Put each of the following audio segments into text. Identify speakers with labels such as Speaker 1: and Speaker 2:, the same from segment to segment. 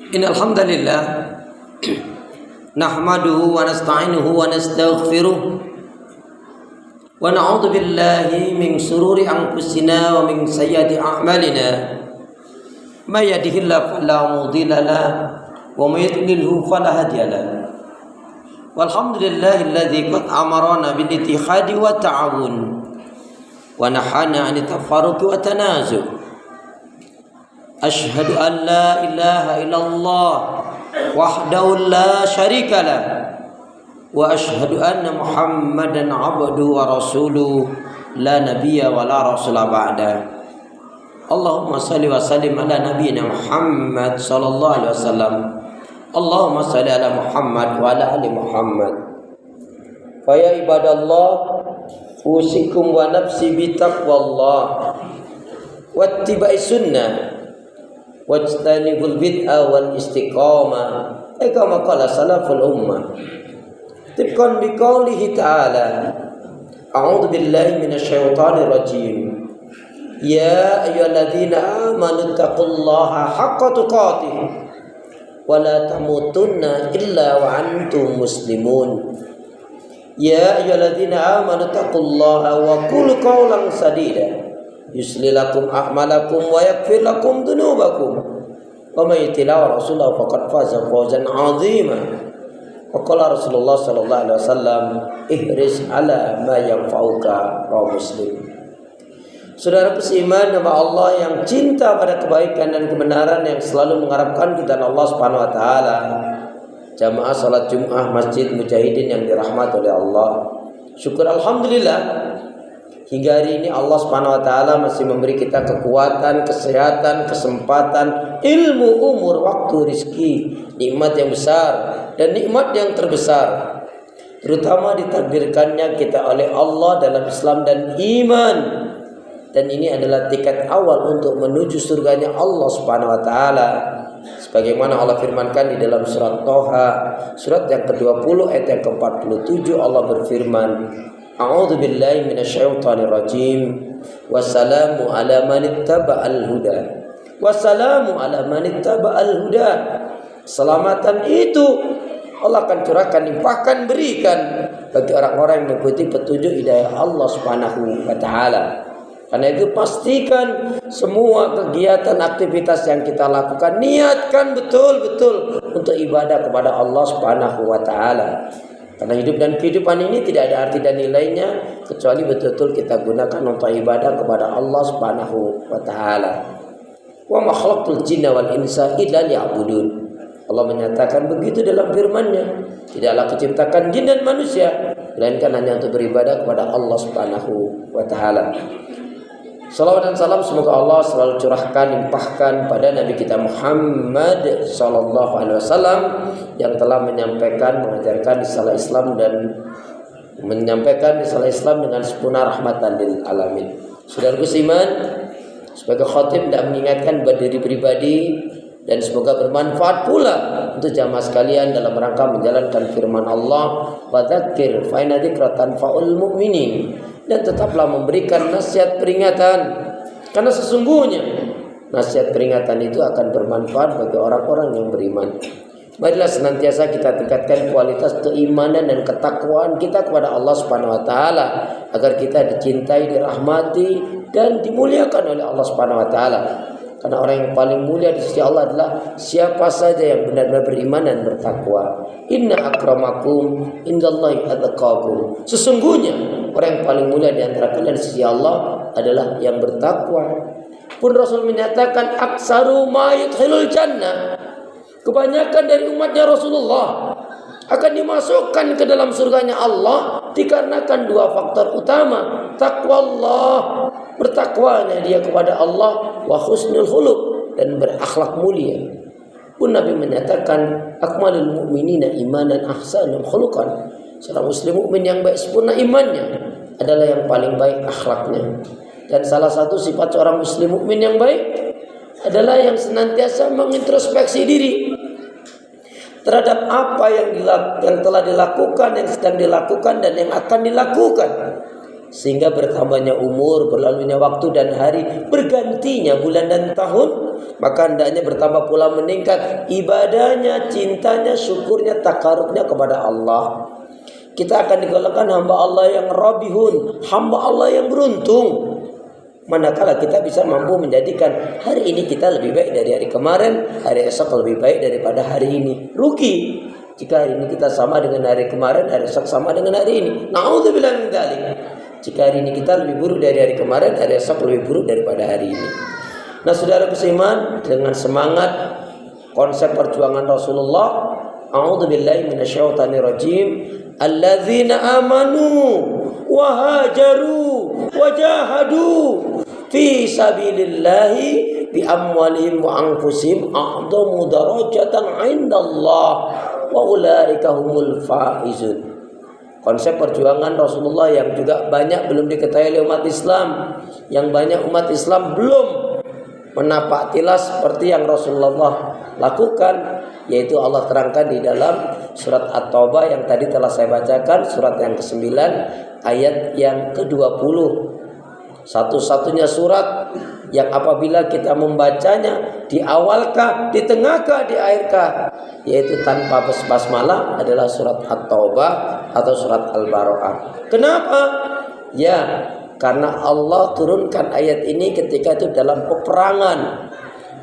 Speaker 1: Innal hamdalillah nahmaduhu wa nasta'inuhu wa nastaghfiruh wa na'udzu billahi min shururi anfusina wa min sayyiati a'malina may yahdihillahu fala mudilla lahu wa may yudlilhu fala hadiya lahu walhamdulillahilladzi qad amarana bil ittihadi wa ta'awun wa nahana 'anil tafarruqi wa tanazu'. Ashhadu an la ilaha illallah wahdahu la syarika lah wa ashhadu anna Muhammadan abduhu wa rasuluhu la nabiyya wa la rasula ba'da. Allahumma salli wa sallim ala nabiyyina Muhammad sallallahu alaihi wasallam. Allahumma salli ala Muhammad wa ala ali Muhammad. Fa ya ibadallah usikum wa nafsi bi taqwallah wattiba'i sunnah wajtanibul bid'ah wal istiqamah kama qala salaful ummah tibqan biqaulihi ta'ala a'udzu billahi minasyaitonir rajim ya ayyuhalladzina amanu taqullaha haqqa tuqatih wa la tamutunna illa wa antum muslimun ya ayyuhalladzina amanu taqullaha wa qulu qawlan sadida yusli lakum a'malakum wa yaghfir lakum dhunubakum wa may yuti'ir rasulahu faqad faza fawzan 'azima. Wa qala Rasulullah sallallahu alaihi wasallam ihris ala ma yanfa'uka, rawahu Muslim. Saudara seiman, nama Allah yang cinta pada kebaikan dan kebenaran, yang selalu mengharapkan kita Allah Subhanahu wa taala. Jamaah salat Jumat Masjid Mujahidin yang dirahmati oleh Allah. Syukur alhamdulillah, hingga hari ini Allah Subhanahu wa taala masih memberi kita kekuatan, kesehatan, kesempatan, ilmu, umur, waktu, rizki, nikmat yang besar dan nikmat yang terbesar. Terutama ditakdirkannya kita oleh Allah dalam Islam dan iman. Dan ini adalah tiket awal untuk menuju surganya Allah Subhanahu wa taala. Sebagaimana Allah firmankan di dalam surat Thaha, surat yang ke-20 ayat yang ke-47, Allah berfirman, A'udzu billahi minasyaitonir rajim. Wassalamu ala man ittaba'al huda. Wassalamu ala man ittaba'al huda. Selamatan itu Allah akan curahkan, limpahkan, berikan bagi orang-orang yang mengikuti petunjuk hidayah Allah Subhanahu wa taala. Karena itu pastikan semua kegiatan aktivitas yang kita lakukan niatkan betul-betul untuk ibadah kepada Allah Subhanahu wa taala. Karena hidup dan kehidupan ini tidak ada arti dan nilainya kecuali betul-betul kita gunakan untuk ibadah kepada Allah Subhanahu wa taala. Wa ma khalaqtul jinna wal insa illa liya'budun. Allah menyatakan begitu dalam firman-Nya, tidaklah kuciptakan jin dan manusia melainkan hanya untuk beribadah kepada Allah Subhanahu wa taala. Salawat dan salam semoga Allah selalu curahkan, limpahkan pada Nabi kita Muhammad sallallahu alaihi wasallam yang telah menyampaikan, mengajarkan risalah Islam dan menyampaikan risalah Islam dengan sempurna rahmatan lil alamin. Saudaraku seiman, sebagai khatib tidak mengingatkan buat diri pribadi dan semoga bermanfaat pula untuk jamaah sekalian dalam rangka menjalankan firman Allah, wa dzakir fa inna dzikra tanfa'ul mu'minin. Dan tetaplah memberikan nasihat peringatan, karena sesungguhnya nasihat peringatan itu akan bermanfaat bagi orang-orang yang beriman. Marilah senantiasa kita tingkatkan kualitas keimanan dan ketakwaan kita kepada Allah Subhanahu wa taala agar kita dicintai, dirahmati dan dimuliakan oleh Allah Subhanahu wa taala. Karena orang yang paling mulia di sisi Allah adalah siapa saja yang benar-benar beriman dan bertakwa. Inna akramakum indallahi atqakum. Sesungguhnya orang yang paling mulia di antara kalian di sisi Allah adalah yang bertakwa. Pun Rasul menyatakan aksaru ma yadkhulul jannah. Kebanyakan dari umatnya Rasulullah akan dimasukkan ke dalam surganya Allah dikarenakan dua faktor utama. Taqwallah, bertakwanya dia kepada Allah, wa husnul khuluq, dan berakhlak mulia. Pun Nabi menyatakan akmalul mu'minina imanan ahsanum khuluqan. Seorang muslim mukmin yang baik sempurna imannya adalah yang paling baik akhlaknya. Dan salah satu sifat seorang muslim mukmin yang baik adalah yang senantiasa mengintrospeksi diri terhadap apa yang telah dilakukan, yang sedang dilakukan, dan yang akan dilakukan. Sehingga bertambahnya umur, berlalunya waktu dan hari, bergantinya bulan dan tahun, maka hendaknya bertambah pula meningkat ibadahnya, cintanya, syukurnya, takarubnya kepada Allah. Kita akan digolongkan hamba Allah yang rabihun, hamba Allah yang beruntung. Manakala kita bisa mampu menjadikan hari ini kita lebih baik dari hari kemarin, hari esok lebih baik daripada hari ini. Rugi jika hari ini kita sama dengan hari kemarin, hari esok sama dengan hari ini. Na'udzubillah min dzalik. Jika hari ini kita lebih buruk dari hari kemarin, hari esok lebih buruk daripada hari ini. Nah, saudara seiman, dengan semangat konsep perjuangan Rasulullah, a'udzubillahi minasyaitonir rajim, alladzina amanu wa hajaru wa jahadu fi sabilillahi bi amwalihim wa anfusihim a'dhamu darajatan 'indallah wa ulaika humul faizun. Konsep perjuangan Rasulullah yang juga banyak belum diketahui oleh umat Islam, yang banyak umat Islam belum menapak tilas seperti yang Rasulullah lakukan, yaitu Allah terangkan di dalam surat At-Taubah yang tadi telah saya bacakan, surat yang ke-9 ayat yang ke-20. Satu-satunya surat yang apabila kita membacanya di awalkah, di tengahkah, di akhirkah, yaitu tanpa basmalah adalah surat At-Taubah atau surat Al-Baqarah. Kenapa? Ya, karena Allah turunkan ayat ini ketika itu dalam peperangan,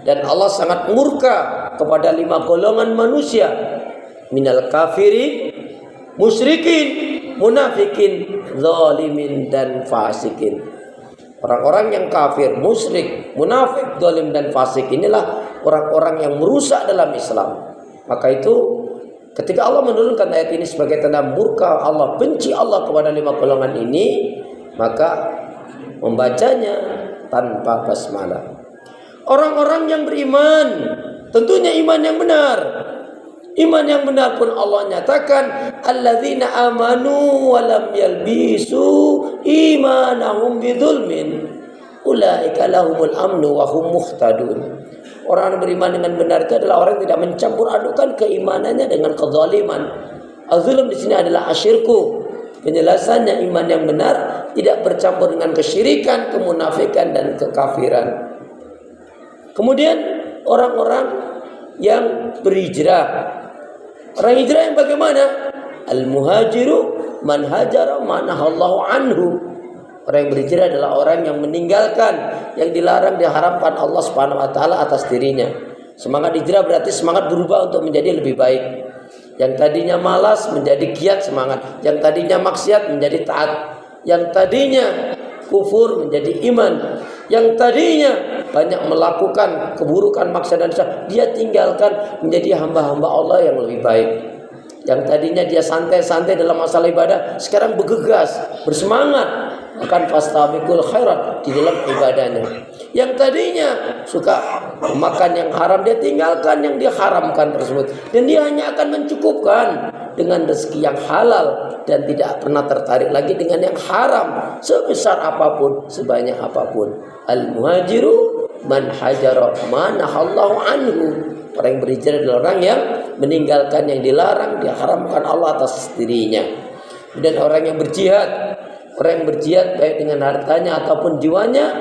Speaker 1: dan Allah sangat murka kepada 5 golongan manusia, minal kafirin, musyrikin, munafikin, zalimin, dan fasikin. Orang-orang yang kafir, musyrik, munafik, zalim, dan fasik inilah orang-orang yang merusak dalam Islam. Maka itu ketika Allah menurunkan ayat ini sebagai tanda murka Allah, benci Allah kepada 5 golongan ini, maka membacanya tanpa basmalah. Orang-orang yang beriman, tentunya iman yang benar. Iman yang benar pun Allah nyatakan, alladzina amanu wa lam yalbisu imanahum bidzulmin ulaika lahumul amnu wa hum muhtadun. Orang yang beriman dengan benar itu adalah orang yang tidak mencampur adukan keimanannya dengan kezaliman. Az-zulm di sini adalah asyirku. Penjelasannya iman yang benar tidak bercampur dengan kesyirikan, kemunafikan, dan kekafiran. Kemudian orang-orang yang berhijrah. Orang hijrah yang bagaimana? Al-muhajiru man hajara manahallahu anhu. Orang yang berhijrah adalah orang yang meninggalkan yang dilarang, diharamkan Allah Subhanahu wa taala atas dirinya. Semangat hijrah berarti semangat berubah untuk menjadi lebih baik. Yang tadinya malas menjadi giat semangat, yang tadinya maksiat menjadi taat, yang tadinya kufur menjadi iman, yang tadinya banyak melakukan keburukan, maksiat dan dosa, dia tinggalkan menjadi hamba-hamba Allah yang lebih baik. Yang tadinya dia santai-santai dalam masalah ibadah, sekarang bergegas, bersemangat akan fastabiqul khairat di dalam ibadahnya. Yang tadinya suka makan yang haram, dia tinggalkan yang diharamkan tersebut, dan dia hanya akan mencukupkan dengan rezeki yang halal dan tidak pernah tertarik lagi dengan yang haram, sebesar apapun, sebanyak apapun. Al-muhajiru man hajara manahallahu anhu. Orang yang berhijrah adalah orang yang meninggalkan yang dilarang, diharamkan Allah atas dirinya. Dan orang yang berjihad, orang yang berjihad baik dengan hartanya ataupun jiwanya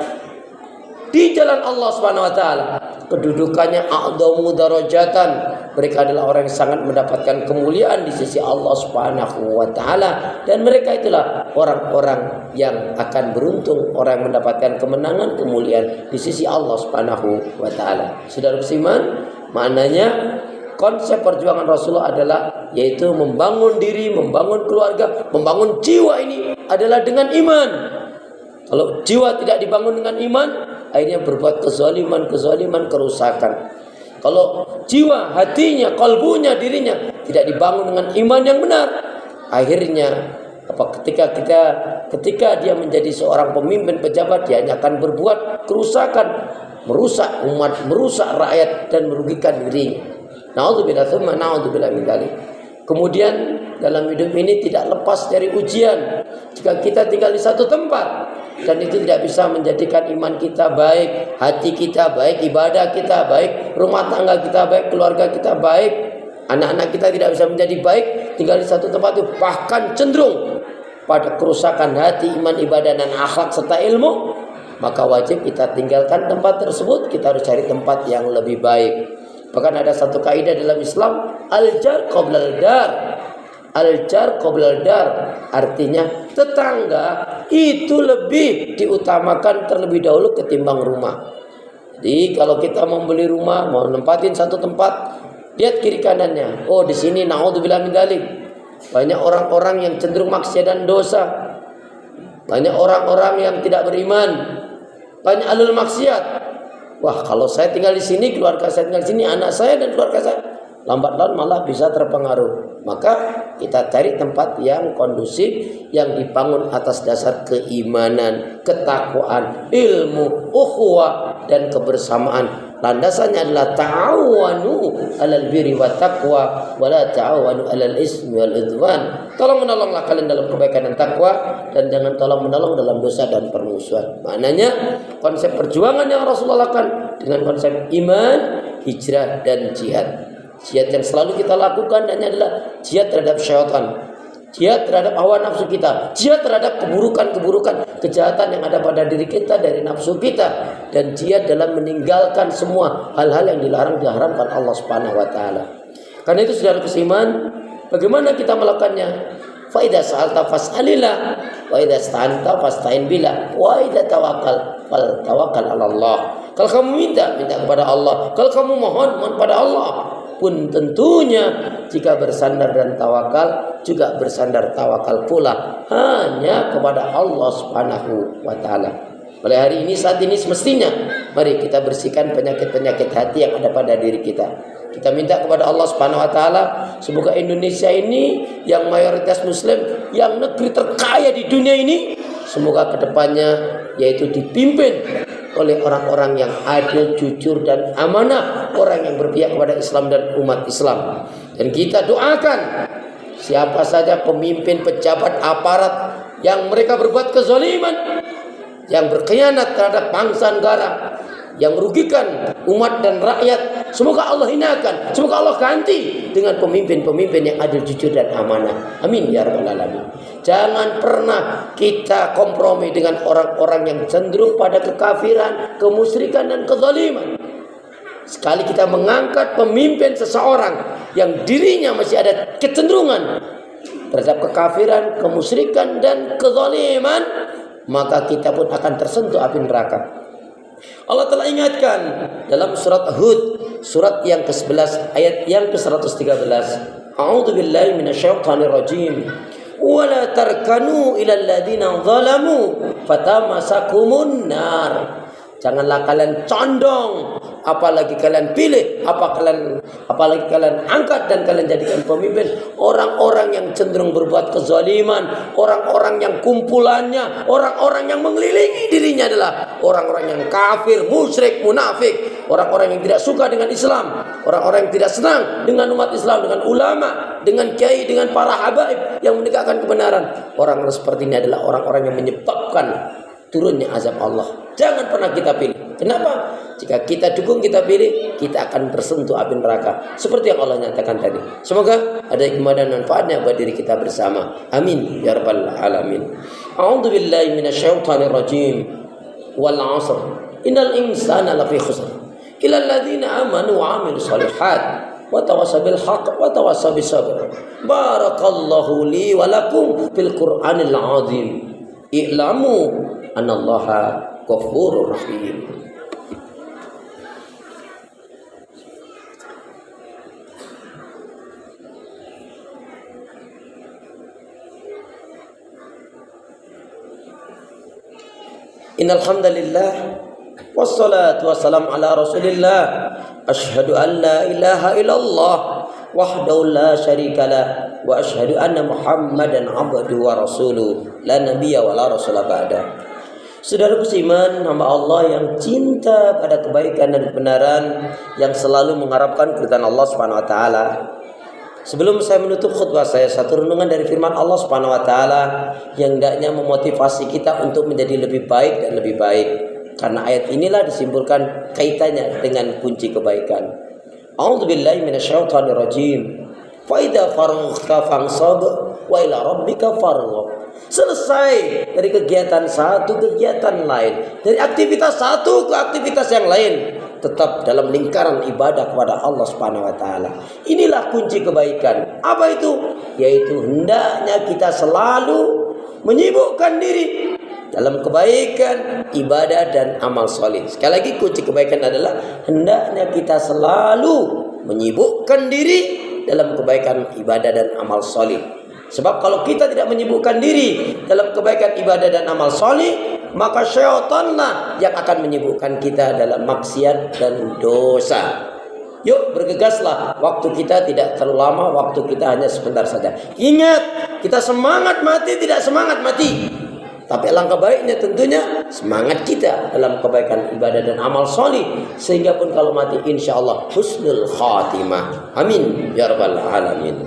Speaker 1: di jalan Allah Subhanahu wa taala, kedudukannya a'dhamu darajatan. Mereka adalah orang yang sangat mendapatkan kemuliaan di sisi Allah Subhanahu wa taala, dan mereka itulah orang-orang yang akan beruntung, orang yang mendapatkan kemenangan, kemuliaan di sisi Allah Subhanahu wa taala. Saudara seiman, maknanya konsep perjuangan Rasulullah adalah yaitu membangun diri, membangun keluarga, membangun jiwa ini adalah dengan iman. Kalau jiwa tidak dibangun dengan iman, akhirnya berbuat kezaliman, kerusakan. Kalau jiwa, hatinya, kalbunya, dirinya tidak dibangun dengan iman yang benar, akhirnya ketika dia menjadi seorang pemimpin pejabat, dia hanya akan berbuat kerusakan, merusak umat, merusak rakyat, dan merugikan dirinya. Na'udzubillah tsumma na'udzubillah min dzalik. Kemudian dalam hidup ini tidak lepas dari ujian. Jika kita tinggal di satu tempat dan itu tidak bisa menjadikan iman kita baik, hati kita baik, ibadah kita baik, rumah tangga kita baik, keluarga kita baik, anak-anak kita tidak bisa menjadi baik, tinggal di satu tempat itu bahkan cenderung pada kerusakan hati, iman, ibadah, dan akhlak serta ilmu, maka wajib kita tinggalkan tempat tersebut, kita harus cari tempat yang lebih baik. Bahkan ada satu kaidah dalam Islam, al-jar qoblal dar. Al-jar qoblal dar, artinya tetangga itu lebih diutamakan terlebih dahulu ketimbang rumah. Jadi kalau kita mau beli rumah, mau nempatin satu tempat, lihat kiri kanannya. Oh, di sini naudzubillah min dzalik. Banyak orang-orang yang cenderung maksiat dan dosa. Banyak orang-orang yang tidak beriman. Banyak alul maksiat. Wah, kalau saya tinggal di sini, keluarga saya tinggal di sini, anak saya dan keluarga saya, lambat laun malah bisa terpengaruh. Maka kita cari tempat yang kondusif, yang dibangun atas dasar keimanan, ketakwaan, ilmu, ukhuwah, dan kebersamaan. Landasannya adalah ta'awanu 'alal birri wat taqwa wa la ta'awanu 'alal ismi wal udwan. Tolong menolonglah kalian dalam kebaikan dan takwa, dan jangan tolong menolong dalam dosa dan permusuhan. Maknanya konsep perjuangan yang Rasulullah lakukan dengan konsep iman, hijrah, dan jihad. Jihad yang selalu kita lakukan adalah jihad terhadap syaitan, jihad terhadap hawa nafsu kita, jihad terhadap keburukan-keburukan, kejahatan yang ada pada diri kita dari nafsu kita, dan jihad dalam meninggalkan semua hal-hal yang diharamkan Allah Subhanahu wa taala. Karena itu saudara seiman, bagaimana kita melakukannya? Fa idza sa'alta fas'alillah, wa idza ista'anta fasta'in billah, wa idza tawakkal fal tawakkal 'ala Allah. Kalau kamu minta kepada Allah, kalau kamu mohon kepada Allah. Pun tentunya jika bersandar dan tawakal, juga bersandar tawakal pula hanya kepada Allah Subhanahu wa taala. Oleh hari ini, saat ini semestinya mari kita bersihkan penyakit-penyakit hati yang ada pada diri kita. Kita minta kepada Allah Subhanahu wa taala, semoga Indonesia ini yang mayoritas muslim, yang negeri terkaya di dunia ini, semoga kedepannya yaitu dipimpin oleh orang-orang yang adil, jujur, dan amanah, orang yang berpihak kepada Islam dan umat Islam. Dan kita doakan siapa saja pemimpin, pejabat, aparat yang mereka berbuat kezaliman, yang berkhianat terhadap bangsa negara, yang merugikan umat dan rakyat, semoga Allah hinakan, semoga Allah ganti dengan pemimpin-pemimpin yang adil, jujur, dan amanah. Amin ya rabbal alamin. Jangan pernah kita kompromi dengan orang-orang yang cenderung pada kekafiran, kemusyrikan, dan kezaliman. Sekali kita mengangkat pemimpin seseorang yang dirinya masih ada kecenderungan terhadap kekafiran, kemusyrikan, dan kezaliman, maka kita pun akan tersentuh api neraka. Allah telah ingatkan dalam surat Hud, surat yang ke-11 ayat yang ke-113. A'udzubillahi minasyaitonir rajim. Wa la tarkanu ilal ladzina zalamu fatamasakumun nar. Janganlah kalian condong, apalagi kalian pilih, apalagi kalian angkat dan kalian jadikan pemimpin orang-orang yang cenderung berbuat kezaliman, orang-orang yang kumpulannya, orang-orang yang mengelilingi dirinya adalah orang-orang yang kafir, musyrik, munafik, orang-orang yang tidak suka dengan Islam, orang-orang yang tidak senang dengan umat Islam, dengan ulama, dengan kiai, dengan para habaib yang menegakkan kebenaran. Orang-orang seperti ini adalah orang-orang yang menyebabkan turunnya azab Allah. Jangan pernah kita pilih. Kenapa? Jika kita dukung, kita pilih, kita akan tersentuh api neraka. Seperti yang Allah nyatakan tadi. Semoga ada hikmah dan manfaatnya buat diri kita bersama. Amin ya rabbal alamin. A'udzu billahi minasyaitonir rajim. Wal 'asr. Innal insana lafi khusr. Illa alladziina amanu wa 'amilus shalihat wa tawassaw bil haqq wa tawassaw bis sabr. Barakallahu li wa lakum fil Qur'anil 'azim. I'lamu anallaha ghafurur rahim. Innal hamdalillah wassalatu wassalamu ala rasulillah. Asyhadu an la ilaha illallah wahdahu la syarikalah wa asyhadu anna Muhammadan abduhu wa rasuluh la nabiyya wa la rasula ba'da. Saudaraku seiman, hamba Allah yang cinta pada kebaikan dan kebenaran, yang selalu mengharapkan keridhaan Allah Subhanahu wa taala. Sebelum saya menutup khutbah saya, satu renungan dari firman Allah Subhanahu wa taala yang hendaknya memotivasi kita untuk menjadi lebih baik dan lebih baik. Karena ayat inilah disimpulkan kaitannya dengan kunci kebaikan. A'udzubillahi minasyaitonir rajim. Fa idza faraghta fansab wa ila rabbika farghab. Selesai dari kegiatan satu kegiatan lain, dari aktivitas satu ke aktivitas yang lain, tetap dalam lingkaran ibadah kepada Allah Subhanahu wa taala. Inilah kunci kebaikan. Apa itu? Yaitu hendaknya kita selalu menyibukkan diri dalam kebaikan, ibadah dan amal soleh. Sekali lagi, kunci kebaikan adalah hendaknya kita selalu menyibukkan diri dalam kebaikan, ibadah dan amal soleh. Sebab kalau kita tidak menyibukkan diri dalam kebaikan, ibadah dan amal soleh, maka syaitanlah yang akan menyibukkan kita dalam maksiat dan dosa. Yuk bergegaslah, waktu kita tidak terlalu lama, waktu kita hanya sebentar saja. Ingat, kita semangat mati tidak semangat mati, tapi alangkah baiknya tentunya semangat kita dalam kebaikan, ibadah dan amal soleh, sehingga pun kalau mati insyaallah husnul khatimah. Amin ya rabbal alamin.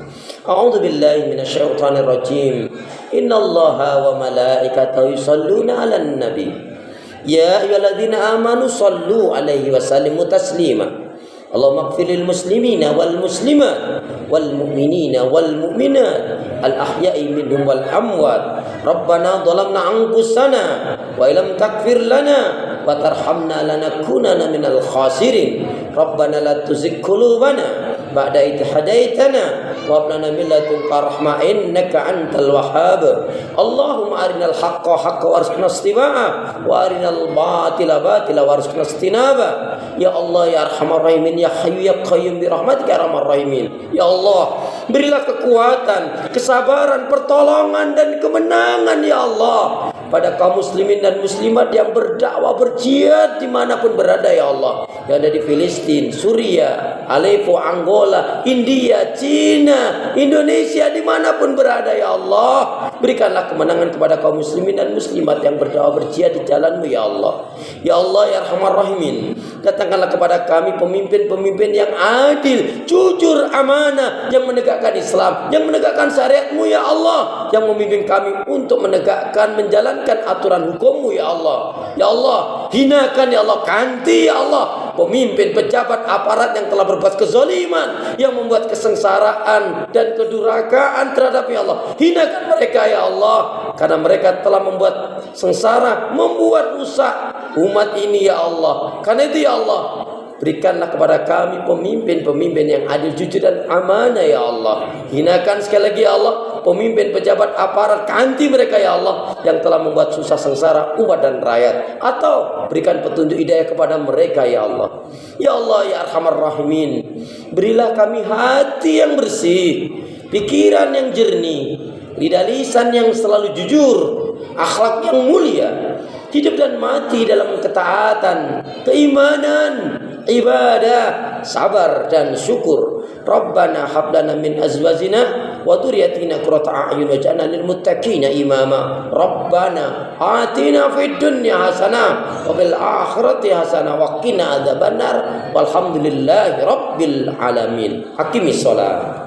Speaker 1: A'udzu billahi minasyaitonir rajim. Innallaha wa malaikatahu yusholluna 'alan nabi. Ya ayyuhalladzina amanu shallu 'alaihi wa sallimu taslima. Allahumma ighfir lil muslimina wal muslimat wal mu'minina wal mu'minat al ahya'i minhum wal amwat. Rabbana dhalamna anfusana wa illam taghfir lana wa tarhamna lanakunanna minal khasirin. Rabbana la tuzigh qulubana ba'da idh hadaitana wa hab lana min ladunka rahmah innaka antal wahhab. Allahumma arinal haqqa haqqan warzuqna ittiba'ah wa arinal batila batila warzuqna ijtinaba. Ya Allah ya arhamar rahimin, ya hayyu ya qayyum bi rahmatika ya arhamar rahimin. Ya Allah, berilah kekuatan, kesabaran, pertolongan dan kemenangan ya Allah pada kaum muslimin dan muslimat yang berdakwah, berjihad dimanapun berada ya Allah, yang ada di Filistin, Suria, Aleppo, Angola, India, Cina, Indonesia, dimanapun berada ya Allah. Berikanlah kemenangan kepada kaum muslimin dan muslimat yang berdakwah, berjihad di jalan-Mu ya Allah. Ya Allah ya arhamar rahimin, datangkanlah kepada kami pemimpin-pemimpin yang adil, jujur, amanah, yang menegakkan Islam, yang menegakkan syariat-Mu ya Allah, yang memimpin kami untuk menegakkan, menjalankan aturan hukum-Mu ya Allah. Ya Allah, hinakan ya Allah, ganti ya Allah pemimpin, pejabat, aparat yang telah berbuat kezaliman, yang membuat kesengsaraan dan kedurhakaan terhadap ya Allah. Hinakan mereka ya Allah, karena mereka telah membuat sengsara, membuat rusak umat ini ya Allah. Karena itu ya Allah, berikanlah kepada kami pemimpin-pemimpin yang adil, jujur dan amanah ya Allah. Hinakan sekali lagi ya Allah pemimpin, pejabat, aparat, ganti mereka ya Allah yang telah membuat susah sengsara umat dan rakyat, atau berikan petunjuk hidayah kepada mereka ya Allah. Ya Allah ya arhamar rahimin, berilah kami hati yang bersih, pikiran yang jernih, lidah lisan yang selalu jujur, akhlak yang mulia, hidup dan mati dalam ketaatan, keimanan, ibadah, sabar dan syukur. Rabbana hab lana min azwajina wa dhurriyyatina qurrata a'yun waj'alna lil muttaqina imama. Rabbana atina fid dunya hasanah wa fil akhirati hasanah wa qina adzabannar. Walhamdulillahi rabbil alamin. Haqimis shalah.